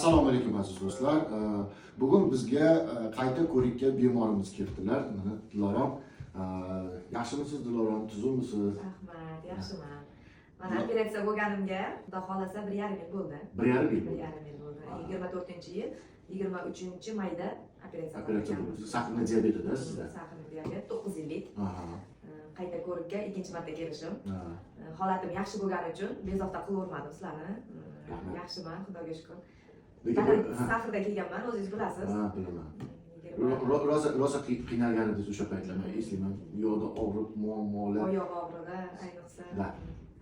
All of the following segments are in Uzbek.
Assalomu alaykum aziz do'stlar. Bugun bizga qayta ko'rikka bemorimiz keldilar. Mana Dilorom. Yaxshimisiz Dilorom? Tuzukmisiz? Rahmat, yaxshiman. Mana operatsiya bo'lganimga, xudo xolasa 1,5 yil bo'ldi. 1,5 yil. 1,5 yil bo'ldi. 24-yil, 23-mayda operatsiya bo'ldi. Sahna diabetida sizda. Sahna diabet 9 yillik. Qayta ko'rikka ikkinchi marta kelishim. Holatim yaxshi bo'lgani uchun bezovta qilavermadim sizlarni. Yaxshiman, xudoga shukr. Lekin sahrda kelganman, o'zingiz bilasiz. Ha, bilaman. Rosa qiynalgan edingiz o'sha paytlar. Men eslayman. Yo'lda og'riq, muammolar. Oyoq og'rig'i, ayniqsa.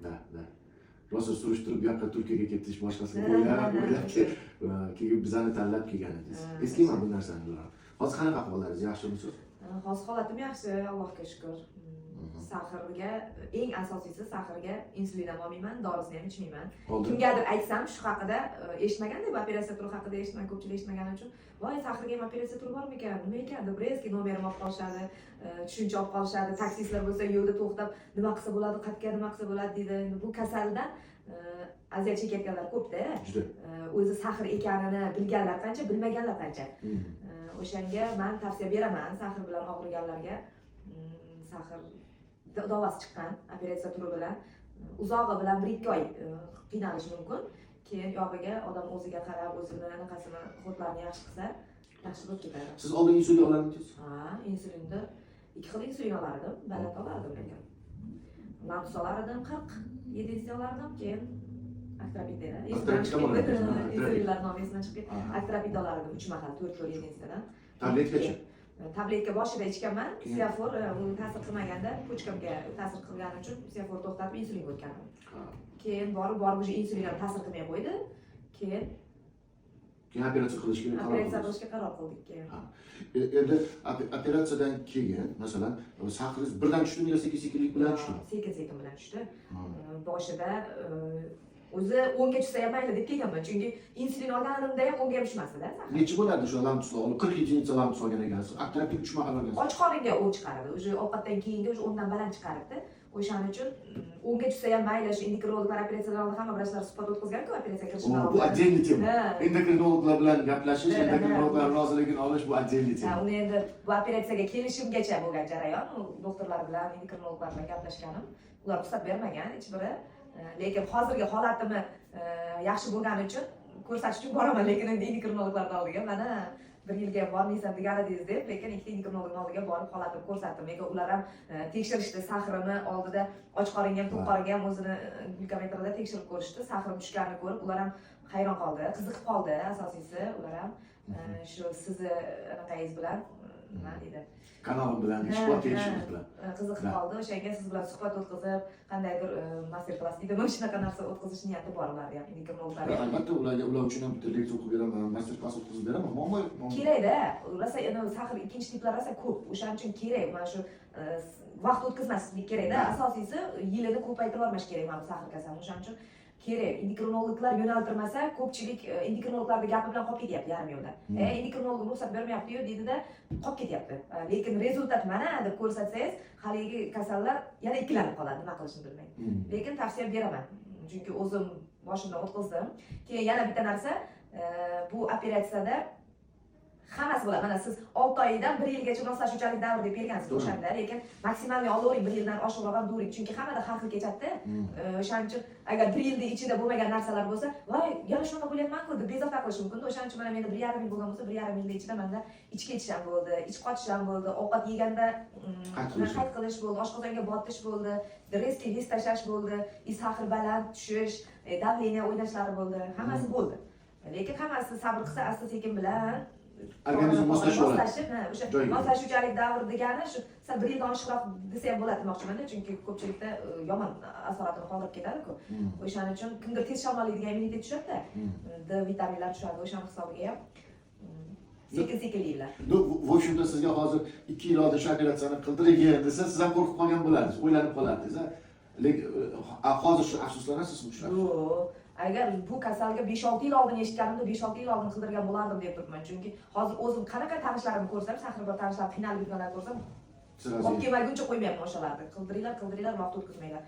Da. Rosa surishtirib, bu yoqqa Turkiyaga ketish, boshqasini o'ylab, keyin bizani tanlab kelgan edingiz. Eslayman bu narsani. Hozir qanaqa ahvollaringiz? Yaxshimisiz? Hozir holatim yaxshi, Allohga shukr. Sahrga eng asosiysi sahrga insulin ham olmayman, dorisini ham ichmayman. Kimgadir aytsam shu haqida eshitmaganda, bu operatsiya turi haqida eshitmagan, ko'pchilik eshitmagani uchun, "Voy, sahrga ham operatsiya turi bormi ekan? Nima ekan?" deb reski nomerim olib qolishadi, tushuncha olib qolishadi. Taksistlar bo'lsa yo'lda to'xtab, "Nima qilsa bo'ladi, qayerga nima qilsa bo'ladi" deydi. Bu kasaldan aziyat chekayotganlar ko'p-da. O'zi sahr ekanini bilganlar qancha, bilmaganlar qancha. O'shanga men tavsiya beraman sahr bilan og'riganlarga. Sahr davosi chiqqan, operatsiya turi bilan uzog'i bilan 1-2 oy qiynalishi mumkin. Keyin yog'iga odam o'ziga qarab, o'zini anaqasini xotlarini yaxshi qilsa, yaxshi bo'lib ketadi. Siz oldin insulin olardingiz? Ha, insulinni 2 xil insulin olardim, baland olardim lekin. Lantus olardim 47 olardim, keyin Actrapid dedi. Insulinlar nomi esimdan chiqib ketdi. Actrapid olardim 3 mahal 4 kilo 7 dan. Tabletgacha. Tabletka boshida ichganman, Siafor u ta'sir qilmaganda, pochkamga ta'sir qilgani uchun Siafor to'xtatib insulinga o'tgandim. Keyin borib o'sha insulin ham ta'sir qilmay qo'ydi. Keyin operatsiya qilishga qaror qildik keyin. Endi operatsiyadan keyin, masalan, sahringiz birdan tushdimi yo sekin-sekinlik bilan tushdimi? Sekin-sekin bilan tushdi. Boshida o'zi 10 ga tushsa ham mayli deb kelganman, chunki insulin olganimda ham 10 ga ham tushmasdi-da. Necha bo'ladi shu lamtusni olib? 47-chi lamtus olgan ekansiz. Actrapid 3 mahal olgansiz. Och qoringa u chiqaradi. O'sha ovqatdan keyingi o'sha 10 dan baland chiqaribdi. O'shaning uchun 10 ga tushsa ham mayli, shu endokrinologlar operatsiyadan oldin hamma vrachlar suhbat o'tkazgan-ku operatsiya kirishdan oldin. Bu отдельный tema. Endokrinologlar bilan gaplashish, endokrinologlar roziligini olish bu отдельный tema. Uni endi bu operatsiyaga kelishimgacha bo'lgan jarayon, doktorlar bilan, endokrinologlar bilan gaplashganim, ular ruxsat bermagan hech biri. Lekin hozirgi holatimni yaxshi bo'lgani uchun ko'rsatish uchun boraman, lekin endi endokrinologlarning oldiga mana 1 yilga bormaysan degan edingiz deb, lekin ikkita endokrinologning oldiga borib holatimni ko'rsatdim. Lekin ular ham tekshirishdi, sahrini oldida och qoringa ham, to'q qoringa ham o'zini glyukometrida tekshirib ko'rishdi. Sahrim tushganini ko'rib, ular ham hayron qoldi, qiziqib qoldi. Asosiysi ular ham shu sizni anaqangiz bilan nima deydi? Kanalim bilan, suhbat kelishimiz bilan qiziqib qoldi. O'shanga siz bilan suhbat o'tkazib, qandaydir master klass deydimi, shunaqa narsa o'tkazish niyati bor ularda ham, endokrinologlar. Albatta, ular uchun ham bitta leksiya o'qib beraman, master klass o'tkazib beraman. Muammo yo'q. Kerak-da. Rosa sahr ikkinchi tiplar rosa ko'p. O'shaning uchun kerak. Mana shu vaqt o'tkazmaslik kerak-da. Asosiysi yilini ko'paytirib olmash kerak mana sahr kasalini. O'shaning uchun kerak. Endokrinologlar yo'naltirmasa, ko'pchilik endokrinologlarning gapi bilan qolib ketyapti yarim yo'lda. Endokrinolog ruxsat bermayapti-yu deydida, qolib ketyapti. Lekin rezultat mana deb ko'rsatsangiz, haligi kasallar yana ikkilanib qoladi, nima qilishni bilmay. Lekin tavsiya beraman. Chunki o'zim boshimdan o'tkazdim. Keyin yana bitta narsa, bu operatsiyada hammasi bo'ladi. Mana siz 6 oydan 1 yilgacha moslashuvchalik davr deb bergansiz o'shanda, lekin maksimalni olavering, 1 yildan oshiqroq ham during, chunki hammada har xil kechadi-da. O'shaning uchun agar 1 yilning ichida bo'lmagan narsalar bo'lsa, voy, yana shunaqa bo'lyapman-ku deb bezovta qilish mumkin. O'shaning uchun mana menda 1,5 yil bo'lgan bo'lsa, 1,5 yilning ichida menda ichki ketish ham bo'ldi, ich qotish ham bo'ldi, ovqat yeganda qayt qilish bo'ldi, oshqozonga botish bo'ldi, reski ves tashlash bo'ldi, sahr baland tushish, davleniya o'ynashlari bo'ldi, hammasi bo'ldi. Lekin hammasi sabr qilsa, asta-sekin bilan organizm moslashib oladi. O'sha moslashuvchalik davr degani shu sal 1 yildan oshiqroq desa ham bo'ladi demoqchiman-da, chunki ko'pchilikda yomon asoratini qoldirib ketadi-ku. O'shaning uchun kimdir tez shamollaydigan immunitet tushadi-da, D vitaminlar tushadi, o'shaning hisobiga ham sekin-sekinliklar. В общем-то sizga hozir 2 yil oldin shu operatsiyani qildirgan desa, siz ham qo'rqib qolgan bo'lardingiz, o'ylanib qolardingiz. Lekin hozir shu afsuslanasizmi shular? Yo'q. Agar bu kasalga 5-6 yil oldin eshitganimda 5-6 yil oldin qildirgan bo'lardim deb turibman. Chunki hozir o'zim qanaqa tanishlarimni ko'rsam, sahr bir tanishlar qiynalib yurganlarni ko'rsam, olib kelmaguncha qo'ymayapman o'shalarni. Qildiringlar, vaqt o'tkazmanglar.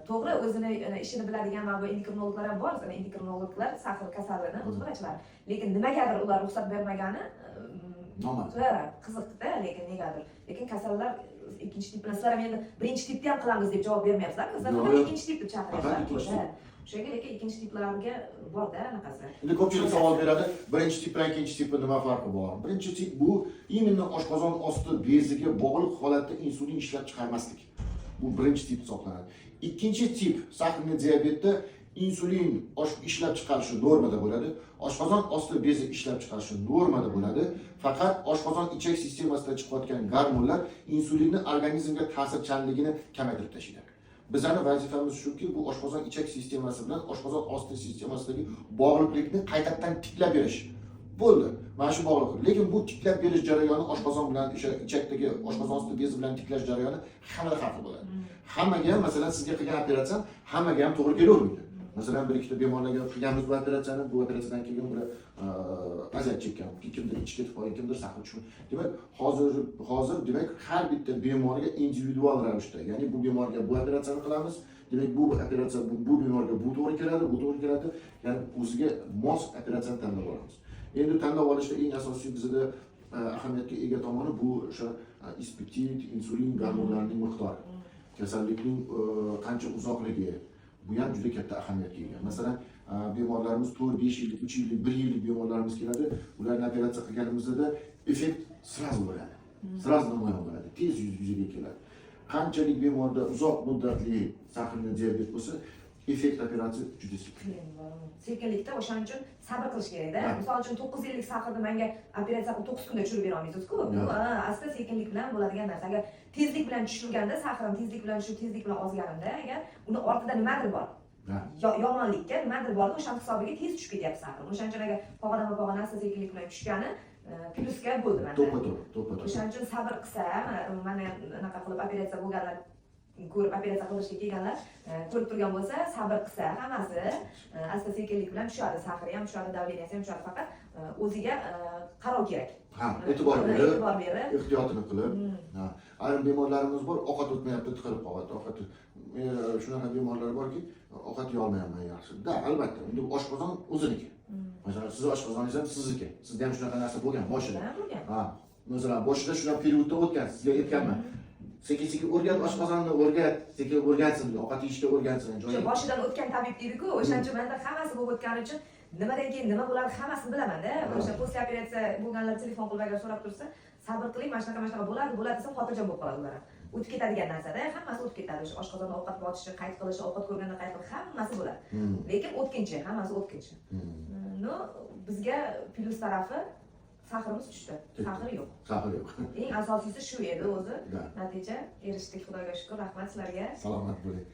to'g'ri o'zini ishini biladigan mana bu endokrinologlar ham bor, endokrinologlar sahr kasalligini o'zgarchilar. Lekin nimagadir ular ruxsat bermagani noma'lum. Qiziqda, lekin negadir. Lekin kasallar ikkinchi tip bilan sizlar ham endi birinchi tipni ham qilamiz deb javob bermayapsizlar. Sizlar ikkinchi tipni chaqiryapsizlar. O'shaga lekin ikkinchi tiplarga borda anaqasi. Endi ko'pchilik savol beradi, birinchi tip bilan ikkinchi tipning nima farqi bor? Birinchi tip bu именно oshqozon osti beziga bog'liq holatda insulin ishlab chiqarmaslik. Bu birinchi tip hisoblanadi. Ikkinchi tip sahrli diabetda insulin ishlab chiqarishi normada bo'ladi. Oshqozon osti bezi ishlab chiqarishi normada bo'ladi. Faqat oshqozon ichak sistemasida chiqayotgan gormonlar insulinni organizmga ta'sirchanligini kamaytirib tashlaydi. Bizning vazifamiz shuki, bu oshqozon ichak sistemasi bilan oshqozon osti sistemasidagi bog'liqlikni qaytadan tiklab berish. Bo'ldi. Mana shu bog'liq. Lekin bu tiklab berish jarayoni oshqozon bilan o'sha ichakdagi oshqozon osti bezi bilan tiklash jarayoni hamma farqli bo'ladi. Hammaga ham, masalan, sizga qilgan operatsiya hammaga ham to'g'ri kelavermaydi. Masalan, bir ikkita bemorlarga qilganmiz bu operatsiyani, bu operatsiyadan keyin bular aziyat chekkan, kimdir ichki ketib qolgan, kimdir sahar tushgan. Demak, hozir demak har bitta bemorga individual ravishda, ya'ni bu bemorga bu operatsiyani qilamiz. Demak, bu operatsiya bu bemorga bu to'g'ri keladi, bu to'g'ri keladi. Ya'ni o'ziga mos operatsiyani tanlab olamiz. Endi tanlab olishda eng asosiy bizda ahamiyatga ega tomoni bu o'sha ispeptid, insulin gormonlarining miqdori. Kasallikning qancha uzoqligi bu ham juda katta ahamiyatga ega. Masalan, bemorlarimiz 4-5 yillik, 3 yillik, 1 yillik bemorlarimiz keladi. Ularni operatsiya qilganimizda effekt sразу bo'ladi. Sразу namoyon bo'ladi. Tez yuzaga keladi. Qanchalik bemorda uzoq muddatli sahrli diabet bo'lsa, effekt operatsiya juda sekin. Sekinlikda o'shaning uchun sabr qilish kerak-da. Misol uchun 9 yillik sahrni menga operatsiya qilib 9 kunda tushirib bera olmaysiz-ku. Bu asta sekinlik bilan bo'ladigan narsa. Agar tezlik bilan tushirganda, sahrim tezlik bilan tushib, tezlik bilan ozganimda, agar uni ortida nimadir bor. Yomonlikka nimadir bor, o'sha hisobiga tez tushib ketyapti sahrim. O'shaning uchun agar pog'ona asta sekinlik bilan tushgani plyusga bo'ldi menda. To'ppa. O'shaning uchun sabr qilsa, mana anaqa qilib operatsiya bo'lganlar ko'rib operatsiya qilishga kelganlar ko'rib turgan bo'lsa, sabr qilsa, hammasi asta sekinlik bilan tushadi, sahri ham tushadi, davleniyasi ham tushadi, faqat o'ziga qarov kerak. E'tibor berib, ehtiyotini qilib. Ayrim bemorlarimiz bor, ovqat o'tmayapti, tiqilib qolyapti. Ovqat shunaqa bemorlar borki, ovqat yeyolmayapman yaxshi. Da, albatta, endi oshqozon o'ziniki. Masalan, siz oshqozoningiz ham sizniki. Sizda ham shunaqa narsa bo'lgan boshida. Masalan, boshida shunaqa periodda o'tgan, sizga aytganman. Sekin-sekin o'rgat, oshqozonni o'rgat, sekin o'rgatsin, ovqat yeyishga o'rgatsin. Boshidan o'tgan tabib deydi-ku, o'shaning uchun menda hammasi bo'lib o'tgani uchun nimadan keyin nima bo'ladi hammasini bilaman-da. O'sha post operatsiya bo'lganlar telefon qilib agar so'rab tursa, sabr qiling, mana shunaqa bo'ladi desa xotirjam bo'lib qoladi ular. O'tib ketadigan narsa-da, hammasi o'tib ketadi. O'sha oshqozonda ovqat botishi, qayt qilishi, ovqat ko'rganda qayt qilish, hammasi bo'ladi. Lekin o'tkinchi, hammasi o'tkinchi. No, bizga plyus tarafi sahrimiz tushdi. Sahr yo'q. Eng asosiysi shu edi o'zi. Natija erishdik, Xudoga shukr, rahmat sizlarga. Salomat bo'ling.